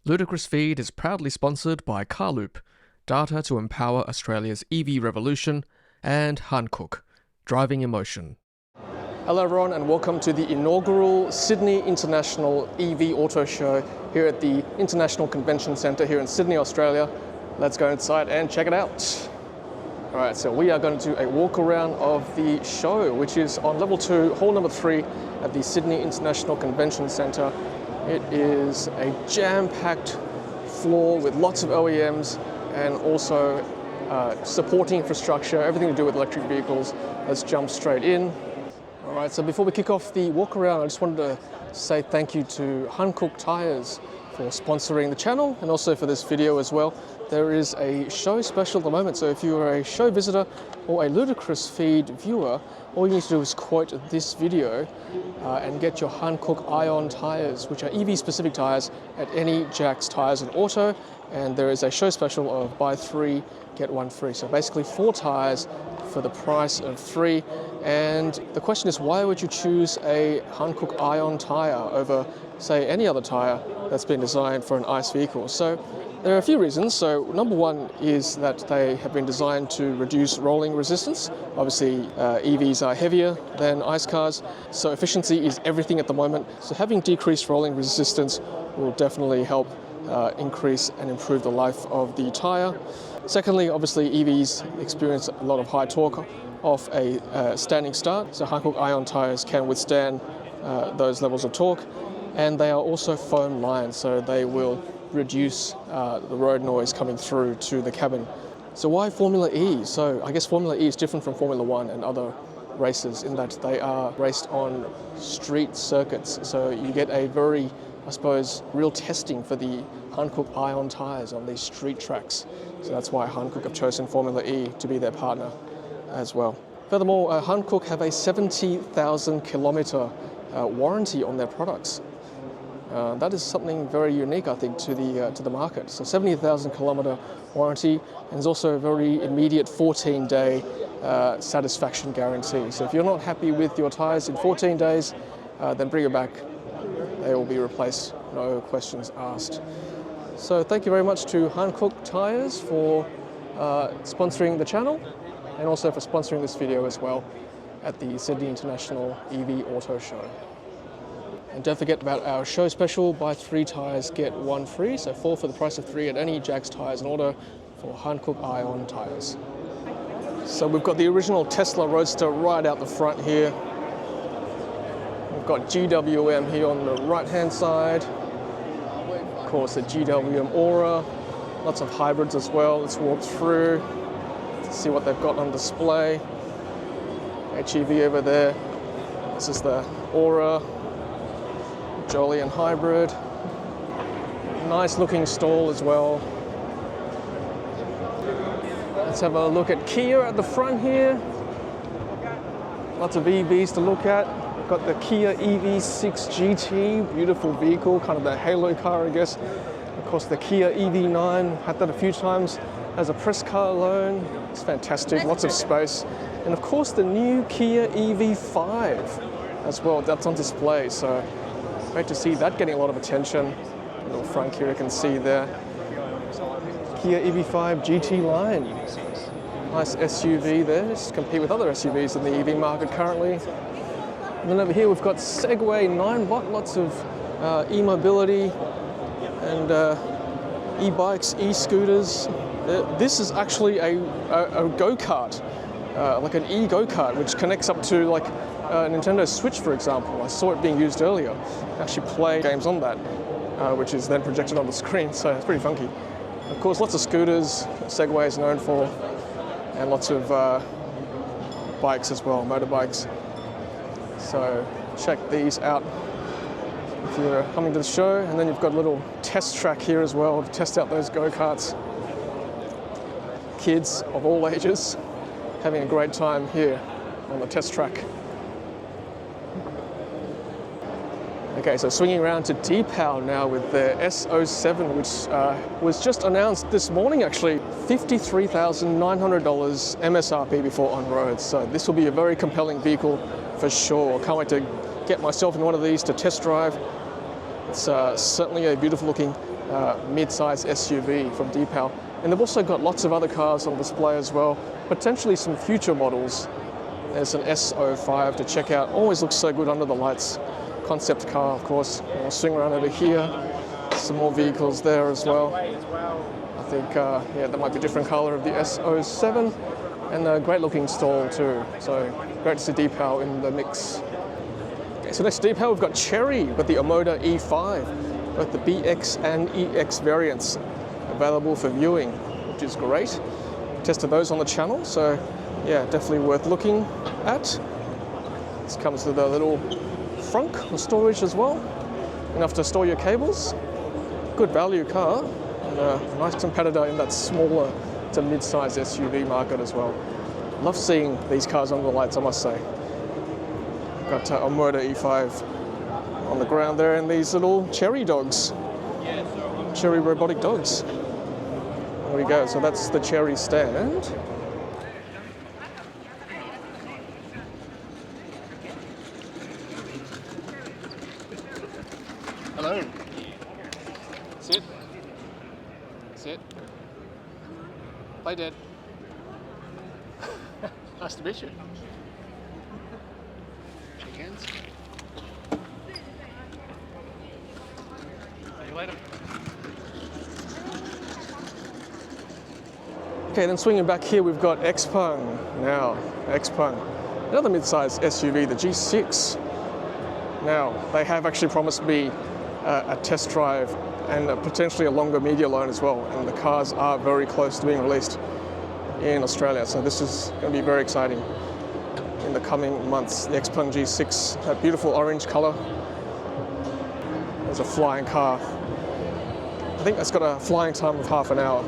Ludicrous Feed is proudly sponsored by Carloop, data to empower Australia's EV revolution, and Hankook, driving emotion. Hello everyone and welcome to the inaugural Sydney International EV Auto Show here at the International Convention Centre here in Sydney, Australia. Let's go inside and check it out. Alright, so we are going to do a walk around of the show, which is on level 2, hall number 3 at the Sydney International Convention Centre. It is a jam-packed floor with lots of OEMs and also supporting infrastructure, everything to do with electric vehicles. Let's jump straight in. Alright, so before we kick off the walk around, I just wanted to say thank you to Hankook Tyres for sponsoring the channel and also for this video as well. There is a show special at the moment, so if you are a show visitor or a Ludicrous Feed viewer, all you need to do is quote this video and get your Hankook ION tyres, which are EV-specific tyres, at any Jax Tyres and Auto. And there is a show special of buy 3, get 1 free. So basically 4 tyres for the price of 3. And the question is, why would you choose a Hankook ION tyre over, say, any other tyre that's been designed for an ICE vehicle? So there are a few reasons. So number one is that they have been designed to reduce rolling resistance. Obviously, EVs are heavier than ICE cars, so efficiency is everything at the moment. So having decreased rolling resistance will definitely help increase and improve the life of the tyre. Secondly, obviously EVs experience a lot of high torque off a standing start, so Hankook ION tyres can withstand those levels of torque, and they are also foam lined, so they will reduce the road noise coming through to the cabin. So why Formula E? So I guess Formula E is different from Formula 1 and other races in that they are raced on street circuits, so you get a very, I suppose, real testing for the Hankook ION tyres on these street tracks. So that's why Hankook have chosen Formula E to be their partner as well. Furthermore, Hankook have a 70,000 kilometre warranty on their products. That is something very unique, I think, to the market. So 70,000 kilometre warranty, and there's also a very immediate 14-day satisfaction guarantee. So if you're not happy with your tyres in 14 days, then bring it back. They will be replaced, no questions asked. So thank you very much to Hankook Tyres for sponsoring the channel and also for sponsoring this video as well at the Sydney International EV Auto Show. And don't forget about our show special, buy 3 tyres, get 1 free. So 4 for the price of 3 at any Jax Tyres and Auto for Hankook ION tyres. So we've got the original Tesla Roadster right out the front here. We've got GWM here on the right-hand side. Of course, the GWM Aura. Lots of hybrids as well. Let's walk through to see what they've got on display. HEV over there. This is the Aura. Jolly and hybrid. Nice looking stall as well. Let's have a look at Kia at the front here. Lots of EVs to look at. Got the Kia EV6 GT, beautiful vehicle, kind of the halo car, I guess. Of course, the Kia EV9, had that a few times as a press car loan. It's fantastic, lots of space. And of course, the new Kia EV5 as well, that's on display. So great to see that getting a lot of attention. A little front here you can see there. Kia EV5 GT line. Nice SUV there, just compete with other SUVs in the EV market currently. And then over here we've got Segway-Ninebot, lots of e-mobility and e-bikes, e-scooters. This is actually a go-kart, like an e-go-kart, which connects up to like a Nintendo Switch, for example. I saw it being used earlier. Actually play games on that, which is then projected on the screen, so it's pretty funky. Of course, lots of scooters, Segway is known for, and lots of bikes as well, motorbikes. So check these out if you're coming to the show. And then you've got a little test track here as well to test out those go-karts. Kids of all ages having a great time here on the test track. Okay, so swinging around to Deepal now with the S07, which was just announced this morning actually. $53,900 MSRP before on road. So this will be a very compelling vehicle for sure. Can't wait to get myself in one of these to test drive. It's certainly a beautiful looking mid-size SUV from Deepal. And they've also got lots of other cars on display as well, potentially some future models. There's an S05 to check out. Always looks so good under the lights. Concept car, of course. I'll swing around over here. Some more vehicles there as well. I think, yeah, that might be a different color of the S07. And a great looking stall too. So great to see Deepal in the mix. Okay, so next to Deepal, we've got Chery with the Omoda E5, both the BX and EX variants available for viewing, which is great. Tested those on the channel, so yeah, definitely worth looking at. This comes with a little frunk for storage as well, enough to store your cables. Good value car, and a nice competitor in that smaller to mid-size SUV market as well. Love seeing these cars under the lights, I must say. Got Omoda E5 on the ground there, and these little Chery dogs, Chery robotic dogs. There we go, so that's the Chery stand. Hello. Sit. Sit. Play dead. Nice to meet you. Shake hands. See you later. Okay, then swinging back here, we've got Xpeng now. Xpeng, another mid-size SUV, the G6. Now, they have actually promised me a test drive and potentially a longer media loan as well. And the cars are very close to being released in Australia. So this is going to be very exciting in the coming months. The Xpeng G6, that beautiful orange color. There's a flying car. I think that's got a flying time of half an hour.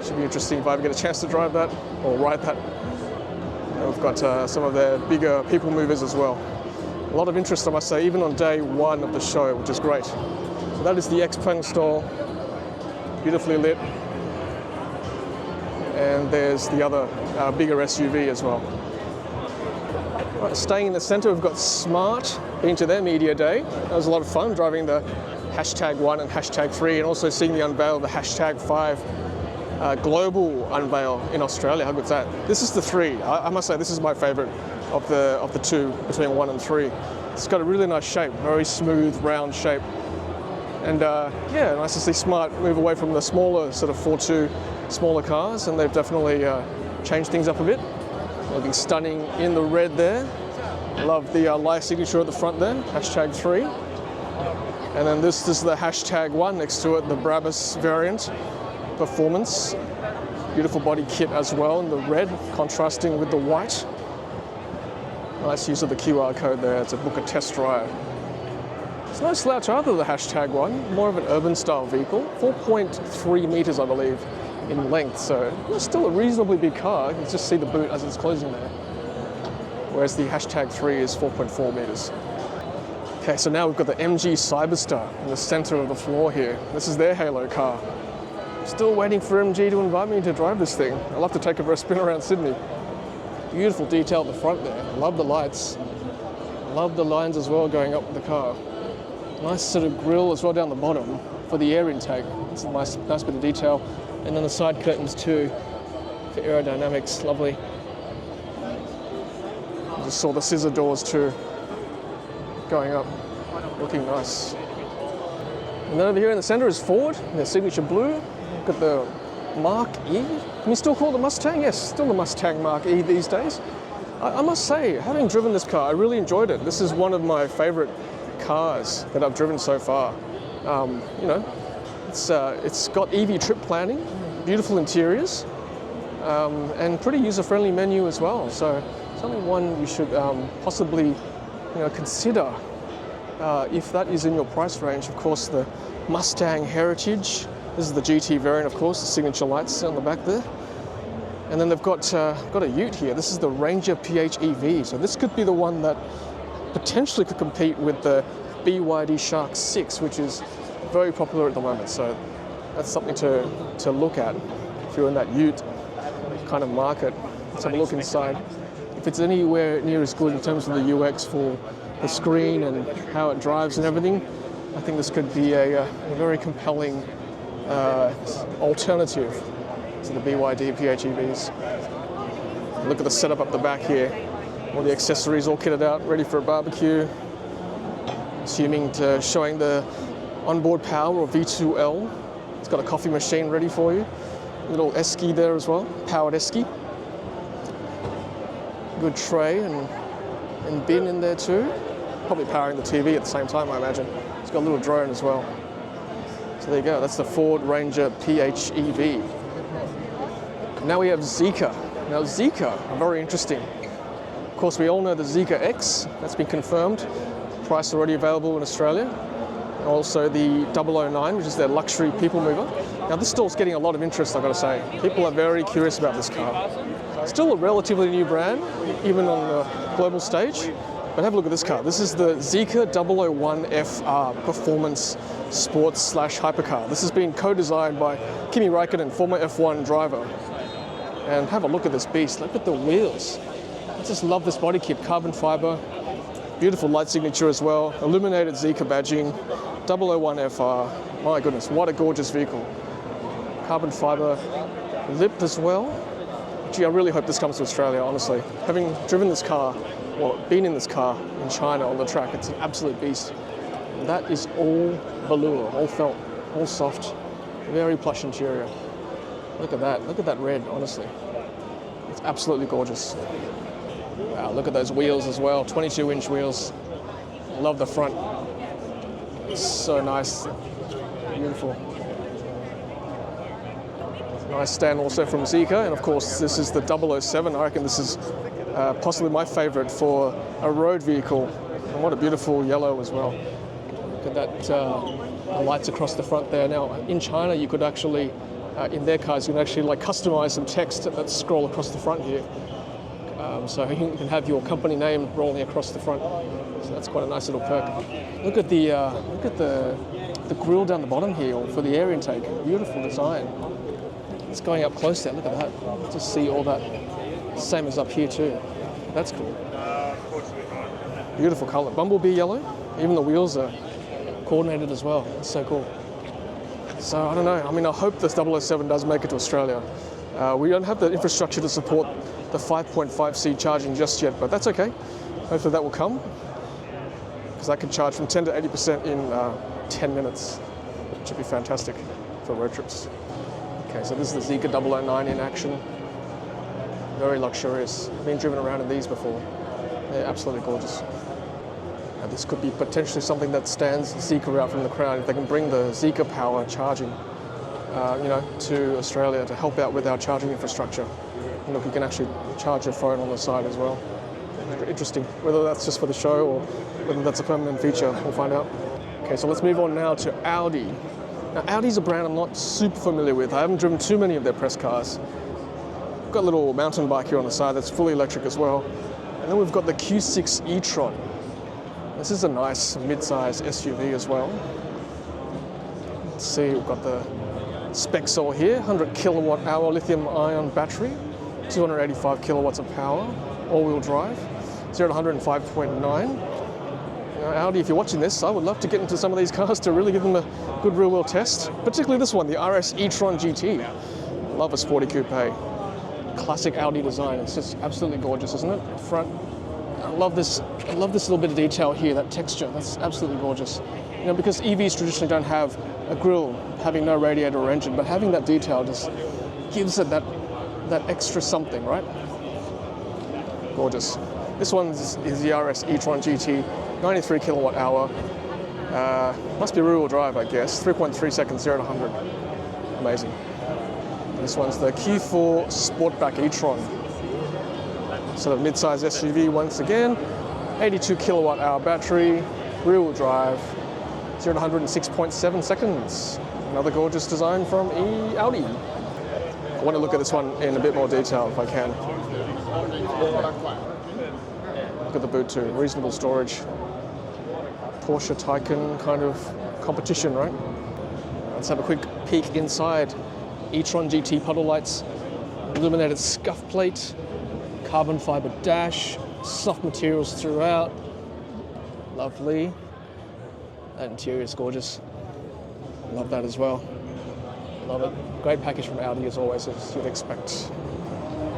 Should be interesting if I ever get a chance to drive that or ride that. And we've got some of their bigger people movers as well. A lot of interest, I must say, even on day one of the show, which is great. So that is the Xpeng stall, beautifully lit. And there's the other bigger SUV as well. Right, staying in the center, we've got Smart, been to their media day. That was a lot of fun, driving the #1 and #3, and also seeing the unveil of the #5 global unveil in Australia. How good's that? This is the 3. I must say, this is my favorite of the 2 between 1 and 3. It's got a really nice shape, very smooth, round shape. And yeah, nice to see Smart move away from the smaller sort of 4.2 smaller cars, and they've definitely changed things up a bit. Looking stunning in the red there. Love the light signature at the front there, #3. And then this is the #1 next to it, the Brabus variant, Performance. Beautiful body kit as well in the red, contrasting with the white. Nice use of the QR code there to book a test drive. It's no slouch either, the #1, more of an urban style vehicle, 4.3 meters, I believe, in length, so it's still a reasonably big car. You can just see the boot as it's closing there. Whereas the #3 is 4.4 meters. Okay, so now we've got the MG Cyberster in the center of the floor here. This is their halo car. Still waiting for MG to invite me to drive this thing. I'll have to take it for a spin around Sydney. Beautiful detail at the front there. Love the lights. Love the lines as well going up with the car. Nice sort of grille as well down the bottom for the air intake. It's a nice bit of detail. And then the side curtains too for aerodynamics. Lovely. Just saw the scissor doors too going up. Looking nice. And then over here in the center is Ford, their signature blue. Got the Mark E. Can we still call it the Mustang? Yes, still the Mustang Mark E these days. I must say, having driven this car, I really enjoyed it. This is one of my favorite cars that I've driven so far. You know, it's got EV trip planning, beautiful interiors, and pretty user-friendly menu as well. So something one you should possibly, consider if that is in your price range. Of course, the Mustang Heritage. This is the GT variant, of course, the signature lights on the back there. And then they've got a ute here. This is the Ranger PHEV. So this could be the one that potentially could compete with the BYD Shark 6, which is very popular at the moment. So that's something to look at if you're in that ute kind of market. Let's have a look inside. If it's anywhere near as good in terms of the UX for the screen and how it drives and everything, I think this could be a very compelling alternative to the BYD PHEVs. Look at the setup up the back here. All the accessories all kitted out, ready for a barbecue. Assuming to showing the onboard power or V2L. It's got a coffee machine ready for you. Little esky there as well, powered esky. Good tray and bin in there too. Probably powering the TV at the same time, I imagine. It's got a little drone as well. So there you go, that's the Ford Ranger PHEV. Now we have Zeekr. Now Zeekr are very interesting. Of course, we all know the Zeekr X, that's been confirmed. Price already available in Australia. And also the 009, which is their luxury people mover. Now this stall's getting a lot of interest, I've got to say. People are very curious about this car. Still a relatively new brand, even on the global stage. But have a look at this car. This is the Zeekr 001FR Performance Sports / Hypercar. This has been co-designed by Kimi Räikkönen, former F1 driver. And have a look at this beast. Look at the wheels. I just love this body kit, carbon fiber. Beautiful light signature as well. Illuminated Zeekr badging. 001FR. My goodness, what a gorgeous vehicle. Carbon fiber lipped as well. Gee, I really hope this comes to Australia, honestly. Having driven this car, or been in this car in China on the track, it's an absolute beast. And that is all velour, all felt, all soft, very plush interior. Look at that red, honestly. It's absolutely gorgeous. Wow, look at those wheels as well, 22-inch wheels. Love the front. It's so nice, beautiful. Nice stand also from Zeekr, and of course this is the 007. I reckon this is possibly my favourite for a road vehicle. And what a beautiful yellow as well. Look at that, the lights across the front there. Now in China you could actually, in their cars, you can actually like customise some text that scroll across the front here. So you can have your company name rolling across the front. So that's quite a nice little perk. Look at the grille down the bottom here for the air intake. Beautiful design. It's going up close there. Look at that. Just see all that. Same as up here too. That's cool. Beautiful colour. Bumblebee yellow. Even the wheels are coordinated as well. That's so cool. So I don't know. I mean, I hope this 007 does make it to Australia. We don't have the infrastructure to support the 5.5C charging just yet, but that's okay. Hopefully that will come, because I can charge from 10 to 80% in 10 minutes, which would be fantastic for road trips. Okay, so this is the Zeekr 009 in action. Very luxurious. I've been driven around in these before. They're absolutely gorgeous. And this could be potentially something that stands Zeekr out from the crowd if they can bring the Zeekr power charging, to Australia to help out with our charging infrastructure. And look, you can actually charge your phone on the side as well. Interesting. Whether that's just for the show or whether that's a permanent feature, we'll find out. Okay, so let's move on now to Audi. Now, Audi's a brand I'm not super familiar with. I haven't driven too many of their press cars. We've got a little mountain bike here on the side that's fully electric as well. And then we've got the Q6 e-tron. This is a nice mid-size SUV as well. Let's see, we've got the specs all here. 100 kilowatt hour lithium-ion battery, 285 kilowatts of power, all-wheel drive, 0 to 105.9. Audi, if you're watching this, I would love to get into some of these cars to really give them a good real-world test, particularly this one, the RS e-tron GT. Love a sporty coupe. Classic Audi design. It's just absolutely gorgeous, isn't it? Up front. I love this little bit of detail here, that texture. That's absolutely gorgeous. Because EVs traditionally don't have a grille, having no radiator or engine, but having that detail just gives it that extra something, right? Gorgeous. This one is the RS e-tron GT, 93 kilowatt hour. Must be rear-wheel drive, I guess. 3.3 seconds, 0 to 100. Amazing. This one's the Q4 Sportback e-tron. Sort of mid-size SUV once again. 82 kilowatt hour battery, rear-wheel drive, 0 to 106.7 seconds. Another gorgeous design from Audi. I want to look at this one in a bit more detail if I can. Look at the boot too, reasonable storage. Porsche Taycan kind of competition, right? Let's have a quick peek inside. e-tron GT puddle lights, illuminated scuff plate, carbon fiber dash, soft materials throughout. Lovely. That interior is gorgeous. Love that as well. Love it. Great package from Audi as always, as you'd expect.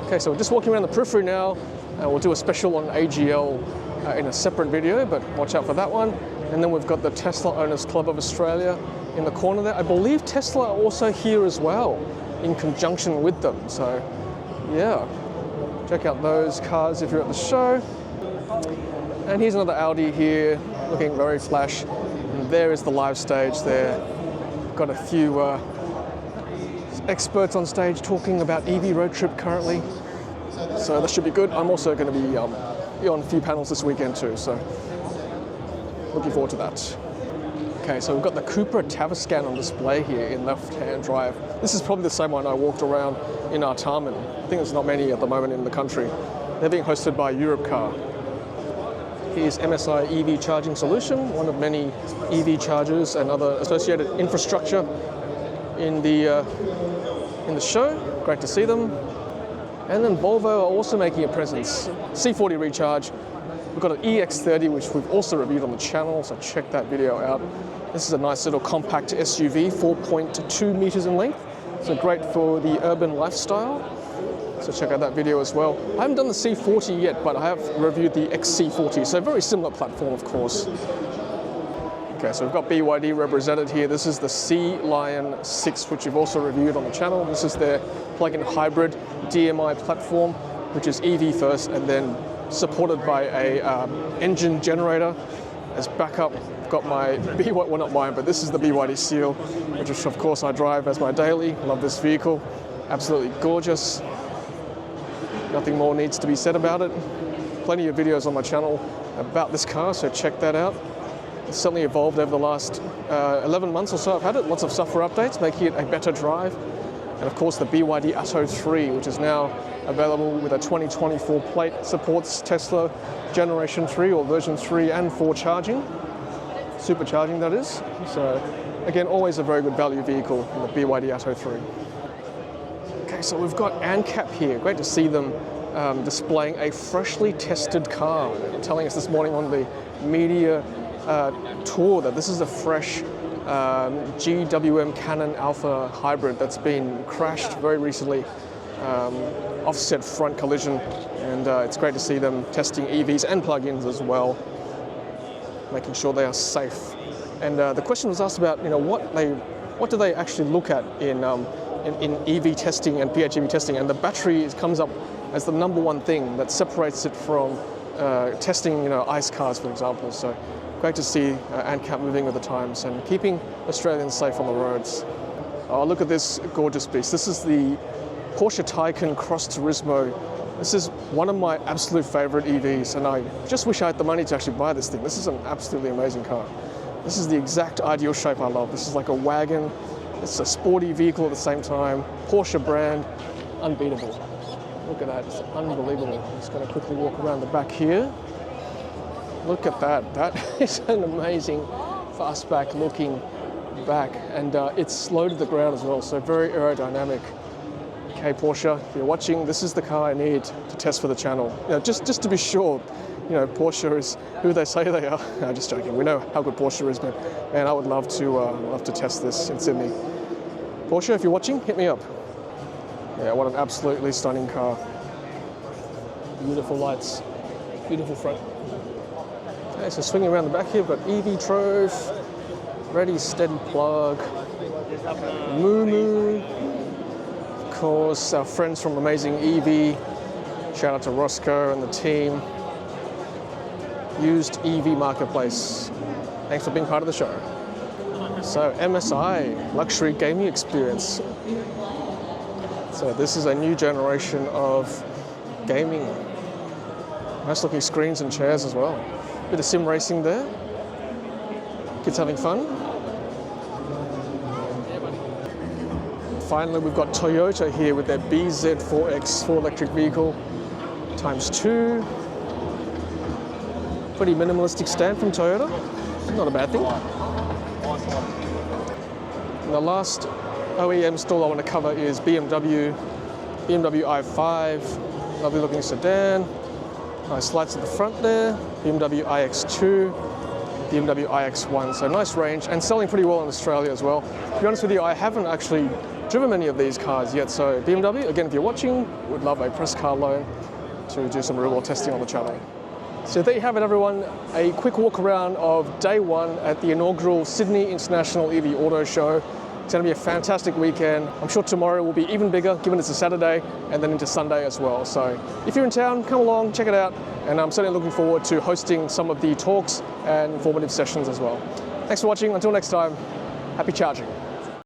Okay, so we're just walking around the periphery now. We'll do a special on AGL in a separate video, but watch out for that one. And then we've got the Tesla Owners Club of Australia in the corner there. I believe Tesla are also here as well, in conjunction with them. So, yeah, check out those cars if you're at the show. And here's another Audi here, looking very flash. And there is the live stage there. Got a few experts on stage talking about EV road trip currently. So that should be good. I'm also going to be on a few panels this weekend too, so looking forward to that. Okay, so we've got the Cupra Tavascan on display here in left-hand drive. This is probably the same one I walked around in Artarmon. I think there's not many at the moment in the country. They're being hosted by Europcar. Here's MSI EV charging solution, one of many EV chargers and other associated infrastructure in the show. Great to see them. And then Volvo are also making a presence. C40 Recharge. We've got an EX30, which we've also reviewed on the channel, so check that video out. This is a nice little compact SUV, 4.2 meters in length. So great for the urban lifestyle. So check out that video as well. I haven't done the C40 yet, but I have reviewed the XC40, so very similar platform, of course. Okay, so we've got BYD represented here. This is the Sea Lion 6, which we've also reviewed on the channel. This is their plug-in hybrid DMI platform, which is EV first and then supported by a engine generator as backup. I've got my BYD, well not mine, but this is the BYD Seal, which of course I drive as my daily. Love this vehicle, absolutely gorgeous. Nothing more needs to be said about it. Plenty of videos on my channel about this car, so check that out. It's certainly evolved over the last 11 months or so I've had it. Lots of software updates, making it a better drive. And of course the BYD Atto 3, which is now available with a 2024 plate, supports Tesla Generation 3 or version 3 and 4 charging. Supercharging, that is. So again, always a very good value vehicle in the BYD Atto 3. Okay, so we've got ANCAP here. Great to see them displaying a freshly tested car. They're telling us this morning on the media tour that this is a fresh GWM Canon Alpha hybrid that's been crashed very recently, offset front collision, and it's great to see them testing EVs and plug-ins as well, making sure they are safe. And the question was asked about, what do they actually look at in EV testing and PHEV testing, and the battery comes up as the number one thing that separates it from testing, ICE cars, for example. So great to see ANCAP moving with the times and keeping Australians safe on the roads. Oh, look at this gorgeous beast. This is the Porsche Taycan Cross Turismo. This is one of my absolute favorite EVs, and I just wish I had the money to actually buy this thing. This is an absolutely amazing car. This is the exact ideal shape I love. This is like a wagon. It's a sporty vehicle at the same time. Porsche brand, unbeatable. Look at that, it's unbelievable. I'm just going to quickly walk around the back here. Look at that. That is an amazing fastback looking back, and it's slow to the ground as well, so very aerodynamic. Okay, Porsche, if you're watching, this is the car I need to test for the channel. Just to be sure, Porsche is who they say they are. No, just joking. We know how good Porsche is, but man, I would love to test this in Sydney. Porsche, if you're watching, hit me up. Yeah, what an absolutely stunning car. Beautiful lights, beautiful front. Okay, so swinging around the back here, we've got EV Trove, Ready Steady Plug, Moomoo, of course, our friends from Amazing EV. Shout out to Roscoe and the team. Used EV Marketplace. Thanks for being part of the show. So MSI, luxury gaming experience. So this is a new generation of gaming. Nice looking screens and chairs as well. Bit of sim racing there. Kids having fun. Finally, we've got Toyota here with their BZ4X 4 electric vehicle ×2. Pretty minimalistic stand from Toyota. Not a bad thing. And the last OEM stall I want to cover is BMW i5, lovely looking sedan. Nice lights at the front there. BMW iX2. BMW iX1. So nice range and selling pretty well in Australia as well. To be honest with you, I haven't actually driven many of these cars yet. So BMW, again, if you're watching, would love a press car loan to do some real world testing on the channel. So there you have it, everyone. A quick walk around of day one at the inaugural Sydney International EV Auto Show. It's going to be a fantastic weekend. I'm sure tomorrow will be even bigger, given it's a Saturday, and then into Sunday as well. So if you're in town, come along, check it out. And I'm certainly looking forward to hosting some of the talks and informative sessions as well. Thanks for watching. Until next time, happy charging.